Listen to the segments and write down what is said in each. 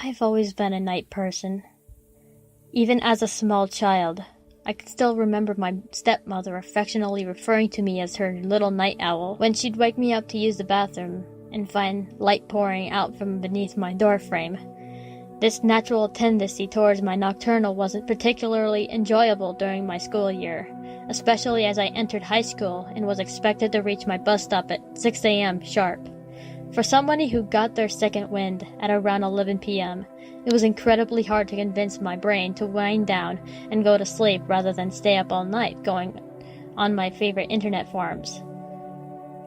I've always been a night person. Even as a small child, I can still remember my stepmother affectionately referring to me as her little night owl when she'd wake me up to use the bathroom and find light pouring out from beneath my doorframe. This natural tendency towards my nocturnal wasn't particularly enjoyable during my school year, especially as I entered high school and was expected to reach my bus stop at 6 a.m. sharp. For somebody who got their second wind at around 11 p.m., it was incredibly hard to convince my brain to wind down and go to sleep rather than stay up all night going on my favorite internet forums,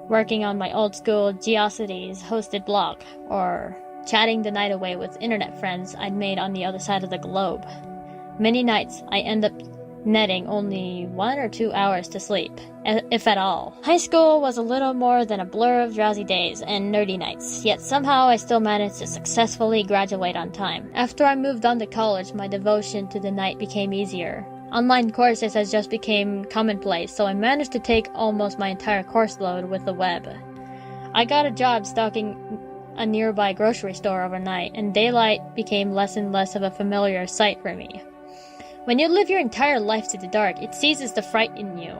working on my old school Geocities hosted blog, or chatting the night away with internet friends I'd made on the other side of the globe. Many nights I end up netting only 1 or 2 hours to sleep, if at all. High school was a little more than a blur of drowsy days and nerdy nights, yet somehow I still managed to successfully graduate on time. After I moved on to college, my devotion to the night became easier. Online courses has just became commonplace, so I managed to take almost my entire course load with the web. I got a job stocking a nearby grocery store overnight, and daylight became less and less of a familiar sight for me. When you live your entire life to the dark, it ceases to frighten you.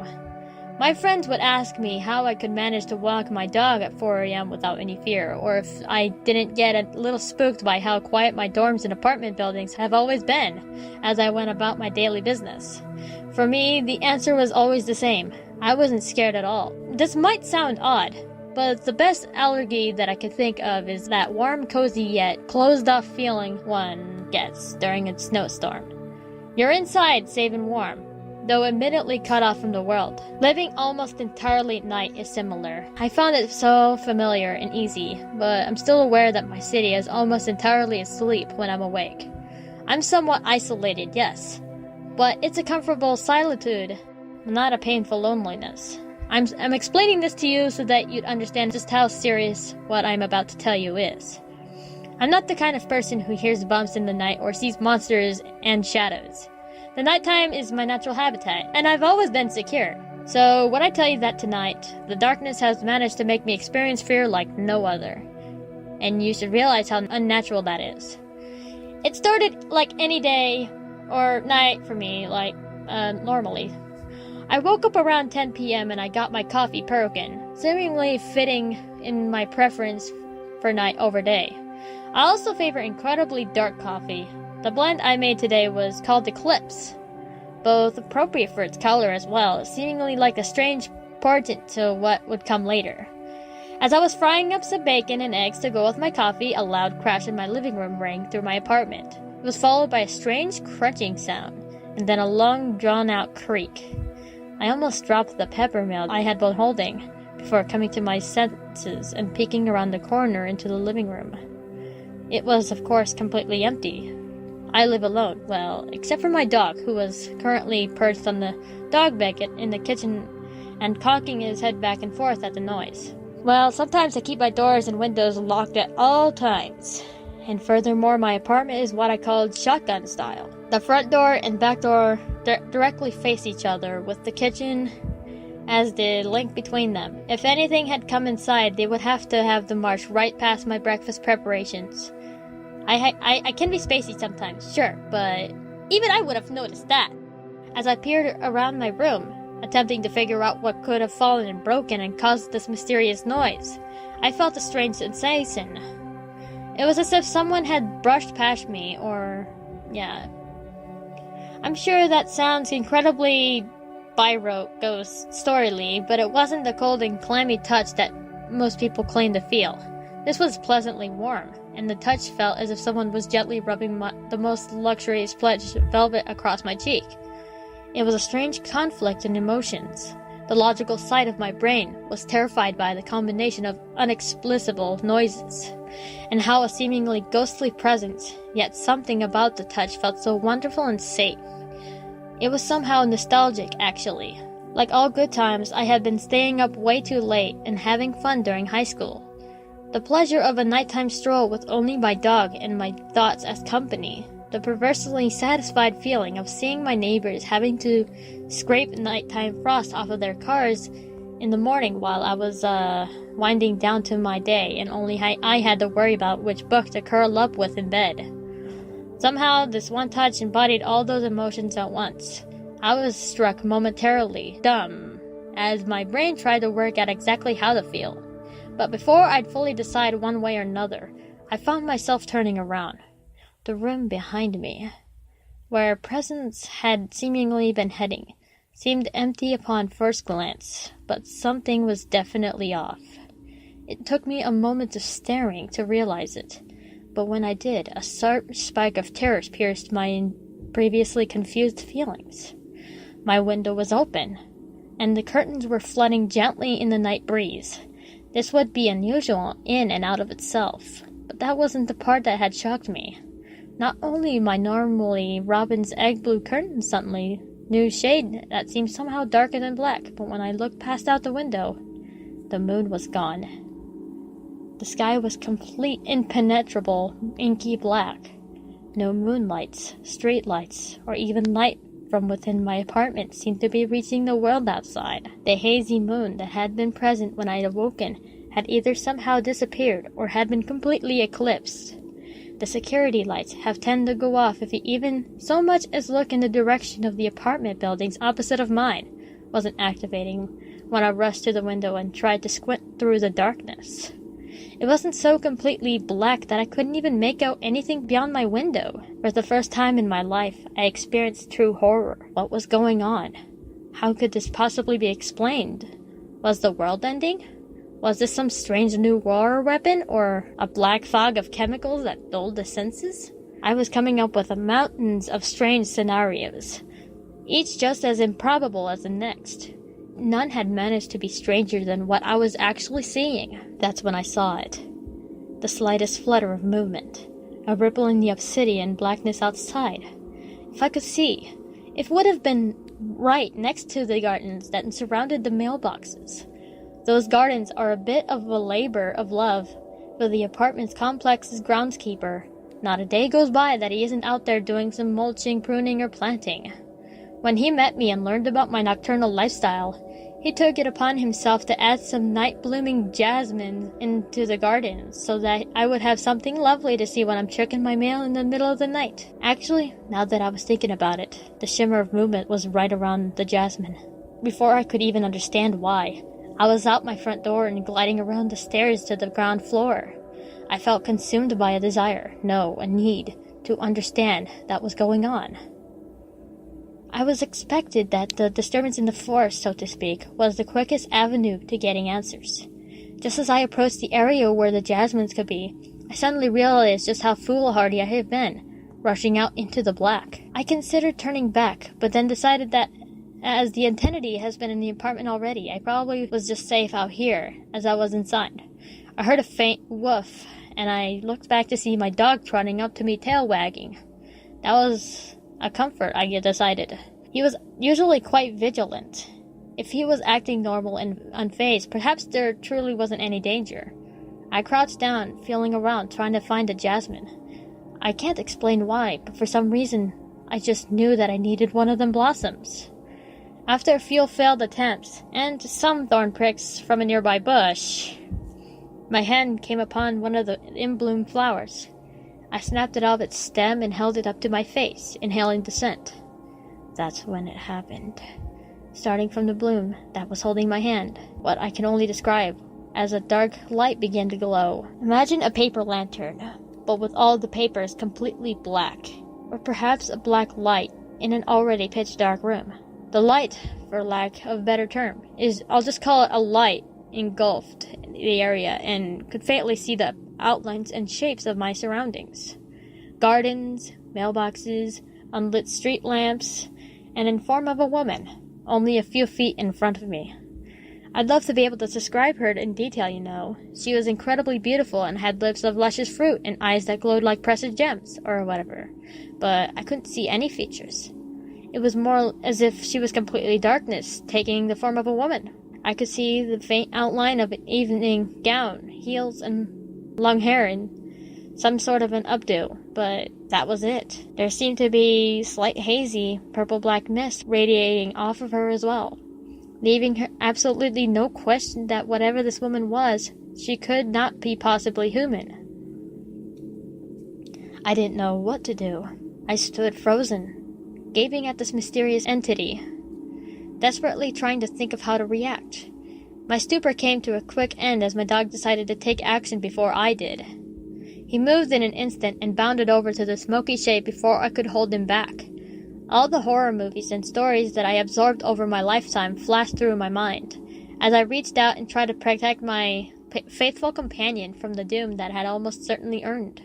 My friends would ask me how I could manage to walk my dog at 4 a.m. without any fear, or if I didn't get a little spooked by how quiet my dorms and apartment buildings have always been as I went about my daily business. For me, the answer was always the same. I wasn't scared at all. This might sound odd, but the best allergy that I could think of is that warm, cozy yet closed-off feeling one gets during a snowstorm. You're inside, safe and warm, though admittedly cut off from the world. Living almost entirely at night is similar. I found it so familiar and easy, but I'm still aware that my city is almost entirely asleep when I'm awake. I'm somewhat isolated, yes, but it's a comfortable solitude, not a painful loneliness. I'm explaining this to you so that you'd understand just how serious what I'm about to tell you is. I'm not the kind of person who hears bumps in the night or sees monsters and shadows. The nighttime is my natural habitat, and I've always been secure. So when I tell you that tonight, the darkness has managed to make me experience fear like no other. And you should realize how unnatural that is. It started like any day or night for me, normally. I woke up around 10 p.m. and I got my coffee perkin, seemingly fitting in my preference for night over day. I also favor incredibly dark coffee. The blend I made today was called Eclipse, both appropriate for its color as well, seemingly like a strange portent to what would come later. As I was frying up some bacon and eggs to go with my coffee, a loud crash in my living room rang through my apartment. It was followed by a strange crunching sound, and then a long drawn-out creak. I almost dropped the peppermill I had been holding before coming to my senses and peeking around the corner into the living room. It was, of course, completely empty. I live alone, well, except for my dog, who was currently perched on the dog bucket in the kitchen and cocking his head back and forth at the noise. Well, sometimes I keep my doors and windows locked at all times. And furthermore, my apartment is what I call shotgun style. The front door and back door directly face each other, with the kitchen as the link between them. If anything had come inside, they would have to have the march right past my breakfast preparations. I can be spacey sometimes, sure, but even I would have noticed that. As I peered around my room, attempting to figure out what could have fallen and broken and caused this mysterious noise, I felt a strange sensation. It was as if someone had brushed past me, I'm sure that sounds incredibly by-rote ghost storyly, but it wasn't the cold and clammy touch that most people claim to feel. This was pleasantly warm, and the touch felt as if someone was gently rubbing the most luxurious plush velvet across my cheek. It was a strange conflict in emotions. The logical side of my brain was terrified by the combination of inexplicable noises, and how a seemingly ghostly presence, yet something about the touch felt so wonderful and safe. It was somehow nostalgic, actually. Like all good times, I had been staying up way too late and having fun during high school. The pleasure of a nighttime stroll with only my dog and my thoughts as company. The perversely satisfied feeling of seeing my neighbors having to scrape nighttime frost off of their cars in the morning while I was winding down to my day, and only I had to worry about which book to curl up with in bed. Somehow, this one touch embodied all those emotions at once. I was struck momentarily dumb, as my brain tried to work out exactly how to feel. But before I'd fully decide one way or another, I found myself turning around. The room behind me, where presence had seemingly been heading, seemed empty upon first glance, but something was definitely off. It took me a moment of staring to realize it, but when I did, a sharp spike of terror pierced my previously confused feelings. My window was open, and the curtains were flooding gently in the night breeze. This would be unusual in and out of itself, but that wasn't the part that had shocked me. Not only my normally robin's egg blue curtains suddenly new shade that seemed somehow darker than black, but when I looked past out the window, the moon was gone. The sky was complete, impenetrable, inky black. No moonlights, streetlights, or even light from within my apartment seemed to be reaching the world outside. The hazy moon that had been present when I had awoken had either somehow disappeared or had been completely eclipsed. The security lights have tended to go off if you even so much as look in the direction of the apartment buildings opposite of mine wasn't activating when I rushed to the window and tried to squint through the darkness. It wasn't so completely black that I couldn't even make out anything beyond my window. For the first time in my life, I experienced true horror. What was going on? How could this possibly be explained? Was the world ending? Was this some strange new war weapon, or a black fog of chemicals that dulled the senses? I was coming up with mountains of strange scenarios, each just as improbable as the next. None had managed to be stranger than what I was actually seeing. That's when I saw it. The slightest flutter of movement, a ripple in the obsidian blackness outside. If I could see, it would have been right next to the gardens that surrounded the mailboxes. Those gardens are a bit of a labor of love for the apartment complex's groundskeeper. Not a day goes by that he isn't out there doing some mulching, pruning, or planting. When he met me and learned about my nocturnal lifestyle, he took it upon himself to add some night-blooming jasmine into the garden so that I would have something lovely to see when I'm checking my mail in the middle of the night. Actually, now that I was thinking about it, the shimmer of movement was right around the jasmine. Before I could even understand why, I was out my front door and gliding around the stairs to the ground floor. I felt consumed by a desire, no, a need, to understand that was going on. I was expected that the disturbance in the forest, so to speak, was the quickest avenue to getting answers. Just as I approached the area where the jasmines could be, I suddenly realized just how foolhardy I had been, rushing out into the black. I considered turning back, but then decided that as the entity has been in the apartment already, I probably was just safe out here, as I was inside. I heard a faint woof, and I looked back to see my dog trotting up to me, tail wagging. That was a comfort, I decided. He was usually quite vigilant. If he was acting normal and unfazed, perhaps there truly wasn't any danger. I crouched down, feeling around, trying to find a jasmine. I can't explain why, but for some reason, I just knew that I needed one of them blossoms. After a few failed attempts, and some thorn pricks from a nearby bush, my hand came upon one of the in-bloom flowers. I snapped it off its stem and held it up to my face, inhaling the scent. That's when it happened. Starting from the bloom that was holding my hand, what I can only describe as a dark light began to glow. Imagine a paper lantern, but with all the papers completely black, or perhaps a black light in an already pitch-dark room. The light, for lack of a better term, I'll just call it a light, engulfed the area and could faintly see the outlines and shapes of my surroundings. Gardens, mailboxes, unlit street lamps, and in form of a woman, only a few feet in front of me. I'd love to be able to describe her in detail, you know. She was incredibly beautiful and had lips of luscious fruit and eyes that glowed like precious gems, or whatever, but I couldn't see any features. It was more as if she was completely darkness, taking the form of a woman. I could see the faint outline of an evening gown, heels, and long hair, and some sort of an updo, but that was it. There seemed to be slight hazy, purple-black mist radiating off of her as well, leaving her absolutely no question that whatever this woman was, she could not be possibly human. I didn't know what to do. I stood frozen, gaping at this mysterious entity, desperately trying to think of how to react. My stupor came to a quick end as my dog decided to take action before I did. He moved in an instant and bounded over to the smoky shade before I could hold him back. All the horror movies and stories that I absorbed over my lifetime flashed through my mind, as I reached out and tried to protect my faithful companion from the doom that had almost certainly earned.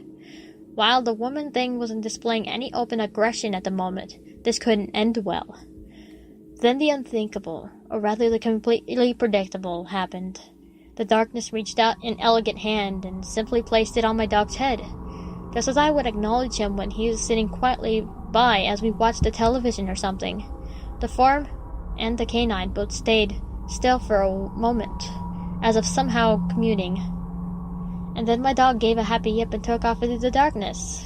While the woman thing wasn't displaying any open aggression at the moment, this couldn't end well. Then the unthinkable, or rather the completely predictable, happened. The darkness reached out an elegant hand and simply placed it on my dog's head, just as I would acknowledge him when he was sitting quietly by as we watched the television or something. The form and the canine both stayed still for a moment, as if somehow communing. And then my dog gave a happy yip and took off into the darkness.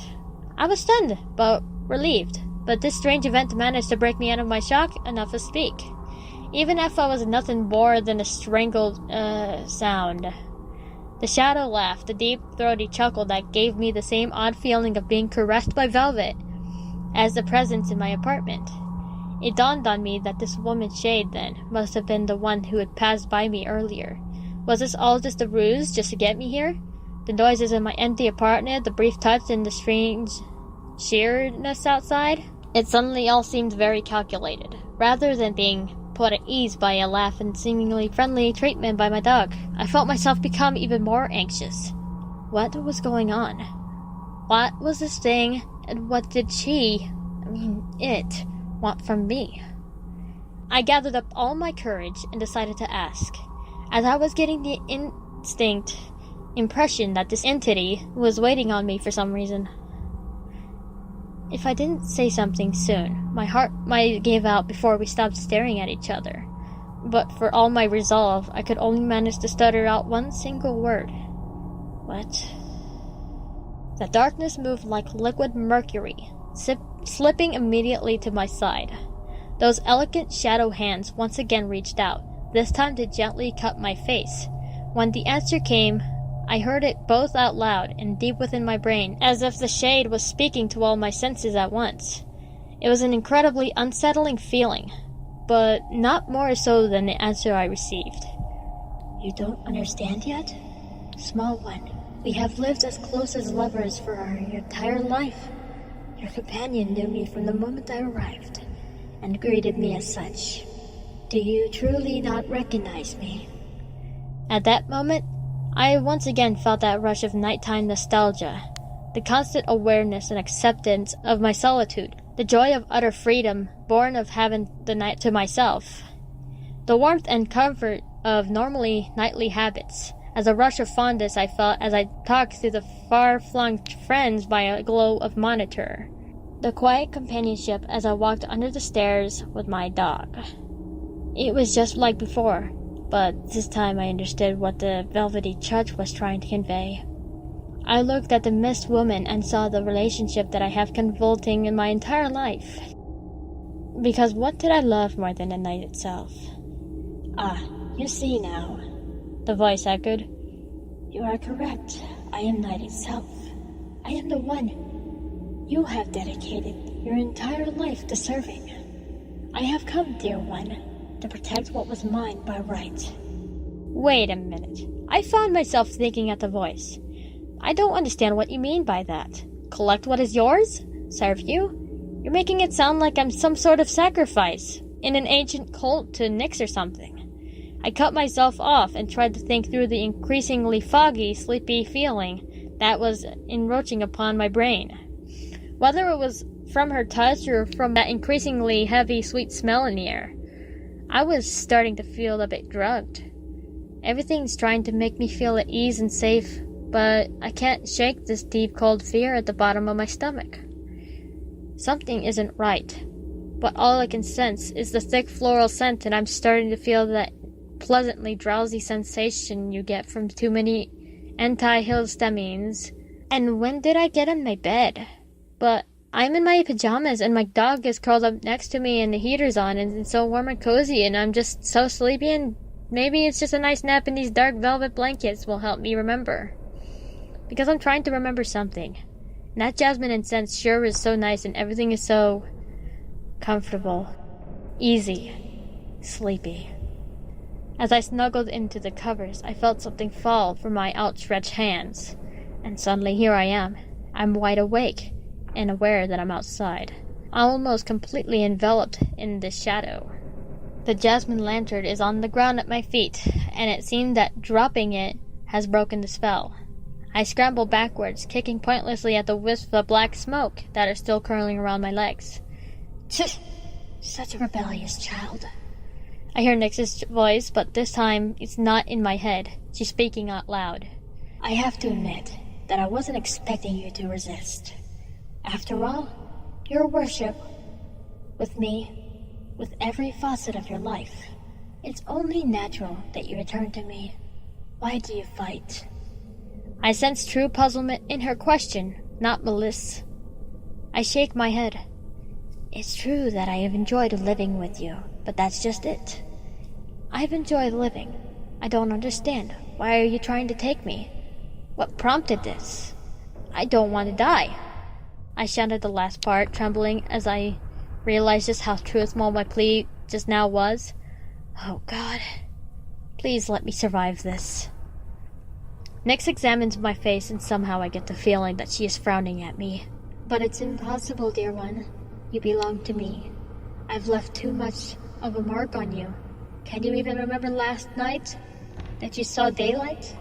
I was stunned, but relieved, but this strange event managed to break me out of my shock enough to speak, even if I was nothing more than a strangled, sound. The shadow laughed, a deep, throaty chuckle that gave me the same odd feeling of being caressed by velvet as the presence in my apartment. It dawned on me that this woman's shade, then, must have been the one who had passed by me earlier. Was this all just a ruse, just to get me here? The noises in my empty apartment, the brief touch, and the strange sheerness outside? It suddenly all seemed very calculated, rather than being put at ease by a laugh and seemingly friendly treatment by my dog. I felt myself become even more anxious. What was going on? What was this thing, and what did it, want from me? I gathered up all my courage and decided to ask, as I was getting the instinct impression that this entity was waiting on me for some reason. If I didn't say something soon, my heart might give out before we stopped staring at each other. But for all my resolve, I could only manage to stutter out one single word. What? The darkness moved like liquid mercury, slipping immediately to my side. Those elegant shadow hands once again reached out, this time to gently cup my face. When the answer came, I heard it both out loud and deep within my brain, as if the shade was speaking to all my senses at once. It was an incredibly unsettling feeling, but not more so than the answer I received. You don't understand yet? Small one, we have lived as close as lovers for our entire life. Your companion knew me from the moment I arrived, and greeted me as such. Do you truly not recognize me? At that moment, I once again felt that rush of nighttime nostalgia, the constant awareness and acceptance of my solitude, the joy of utter freedom born of having the night to myself, the warmth and comfort of normally nightly habits, as a rush of fondness I felt as I talked to the far-flung friends by a glow of monitor, the quiet companionship as I walked under the stairs with my dog. It was just like before, but this time I understood what the velvety touch was trying to convey. I looked at the mist woman and saw the relationship that I have convolting in my entire life. Because what did I love more than the night itself? Ah, you see now, the voice echoed. You are correct. I am night itself. I am the one you have dedicated your entire life to serving. I have come, dear one, to protect what was mine by right. Wait a minute. I found myself thinking at the voice. I don't understand what you mean by that. Collect what is yours? Serve you? You're making it sound like I'm some sort of sacrifice in an ancient cult to Nyx or something. I cut myself off and tried to think through the increasingly foggy, sleepy feeling that was encroaching upon my brain. Whether it was from her touch or from that increasingly heavy, sweet smell in the air, I was starting to feel a bit drugged. Everything's trying to make me feel at ease and safe, but I can't shake this deep cold fear at the bottom of my stomach. Something isn't right, but all I can sense is the thick floral scent, and I'm starting to feel that pleasantly drowsy sensation you get from too many antihistamines. And when did I get in my bed? But I'm in my pajamas and my dog is curled up next to me and the heater's on and it's so warm and cozy and I'm just so sleepy, and maybe it's just a nice nap in these dark velvet blankets will help me remember. Because I'm trying to remember something. And that jasmine and scent sure is so nice, and everything is so comfortable, easy, sleepy. As I snuggled into the covers, I felt something fall from my outstretched hands, and suddenly here I am. I'm wide awake and aware that I'm outside, almost completely enveloped in the shadow. The jasmine lantern is on the ground at my feet, and it seemed that dropping it has broken the spell. I scramble backwards, kicking pointlessly at the wisps of black smoke that are still curling around my legs. Tch! Such a rebellious child. I hear Nyx's voice, but this time it's not in my head. She's speaking out loud. I have to admit that I wasn't expecting you to resist. After all, your worship, with me, with every facet of your life, it's only natural that you return to me. Why do you fight? I sense true puzzlement in her question, not malice. I shake my head. It's true that I have enjoyed living with you, but that's just it. I've enjoyed living. I don't understand. Why are you trying to take me? What prompted this? I don't want to die. I shouted the last part, trembling as I realized just how truthful my plea just now was. Oh God, please let me survive this. Nyx examines my face, and somehow I get the feeling that she is frowning at me. But it's impossible, dear one. You belong to me. I've left too much of a mark on you. Can you even remember last night that you saw daylight?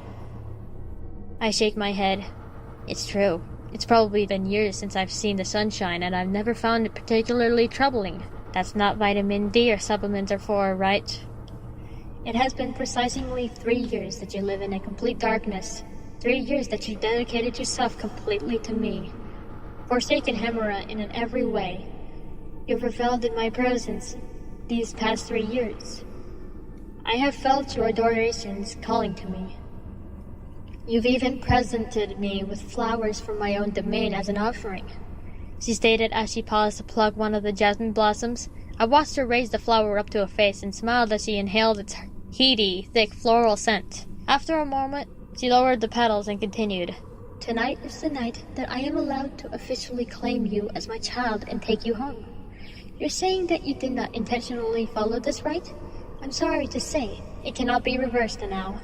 I shake my head. It's true. It's probably been years since I've seen the sunshine, and I've never found it particularly troubling. That's not vitamin D or supplements are for, right? It has been precisely 3 years that you live in a complete darkness. 3 years that you dedicated yourself completely to me. Forsaken Hemera in every way. You've reveled in my presence these past 3 years. I have felt your adorations calling to me. You've even presented me with flowers from my own domain as an offering, she stated as she paused to pluck one of the jasmine blossoms. I watched her raise the flower up to her face and smiled as she inhaled its heady, thick floral scent. After a moment, she lowered the petals and continued. Tonight is the night that I am allowed to officially claim you as my child and take you home. You're saying that you did not intentionally follow this rite? I'm sorry to say, it cannot be reversed now.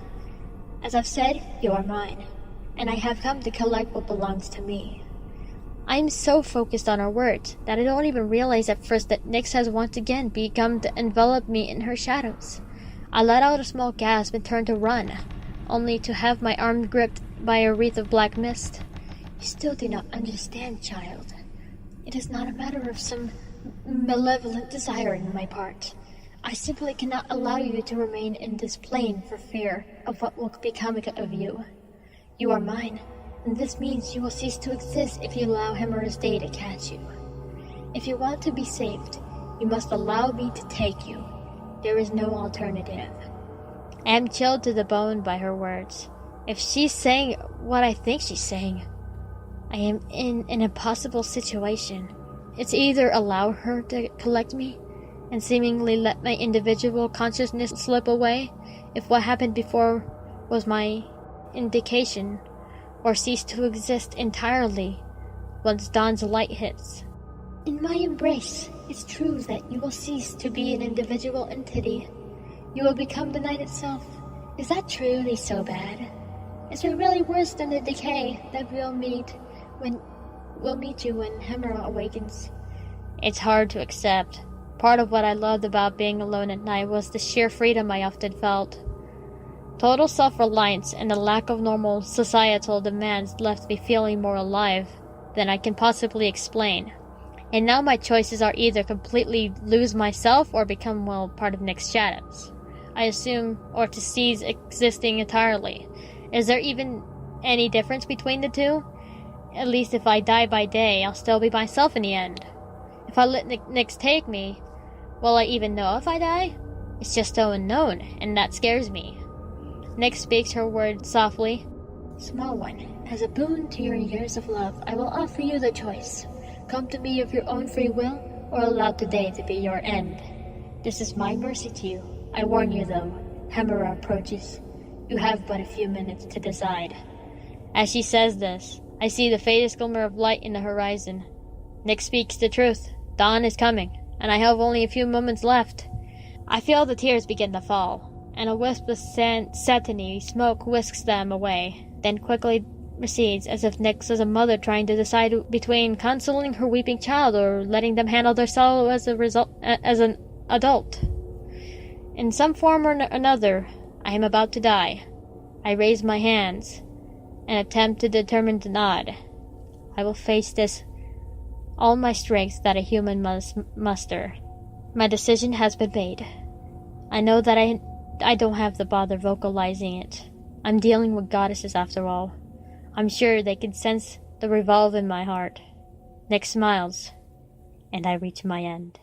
As I've said, you are mine, and I have come to collect what belongs to me. I am so focused on her words that I don't even realize at first that Nyx has once again begun to envelop me in her shadows. I let out a small gasp and turned to run, only to have my arm gripped by a wreath of black mist. You still do not understand, child. It is not a matter of some malevolent desire on my part. I simply cannot allow you to remain in this plane for fear of what will become of you. You are mine, and this means you will cease to exist if you allow Hemera's day to catch you. If you want to be saved, you must allow me to take you. There is no alternative. I am chilled to the bone by her words. If she's saying what I think she's saying, I am in an impossible situation. It's either allow her to collect me and seemingly let my individual consciousness slip away if what happened before was my indication, or cease to exist entirely once dawn's light hits. In my embrace, it's true that you will cease to be an individual entity. You will become the night itself. Is that truly so bad? Is it really worse than the decay that we'll meet you when Hemera awakens? It's hard to accept. Part of what I loved about being alone at night was the sheer freedom I often felt. Total self-reliance and the lack of normal societal demands left me feeling more alive than I can possibly explain. And now my choices are either completely lose myself or become, part of Nyx's shadows. I assume, or to cease existing entirely. Is there even any difference between the two? At least if I die by day, I'll still be myself in the end. If I let Nyx take me, will I even know if I die? It's just so unknown, and that scares me. Nyx speaks her words softly. Small one, as a boon to your years of love, I will offer you the choice. Come to me of your own free will, or allow today to be your end. This is my mercy to you. I warn you though, Hemera approaches. You have but a few minutes to decide. As she says this, I see the faintest glimmer of light in the horizon. Nick speaks the truth. Dawn is coming, and I have only a few moments left. I feel the tears begin to fall, and a wisp of satiny smoke whisks them away, then quickly recedes, as if Nick was a mother trying to decide between consoling her weeping child or letting them handle their sorrow as an adult. In some form or another, I am about to die. I raise my hands and attempt to determine the nod. I will face this all my strength that a human must muster. My decision has been made. I know that I don't have to bother vocalizing it. I'm dealing with goddesses after all. I'm sure they can sense the revolve in my heart. Nick smiles, and I reach my end.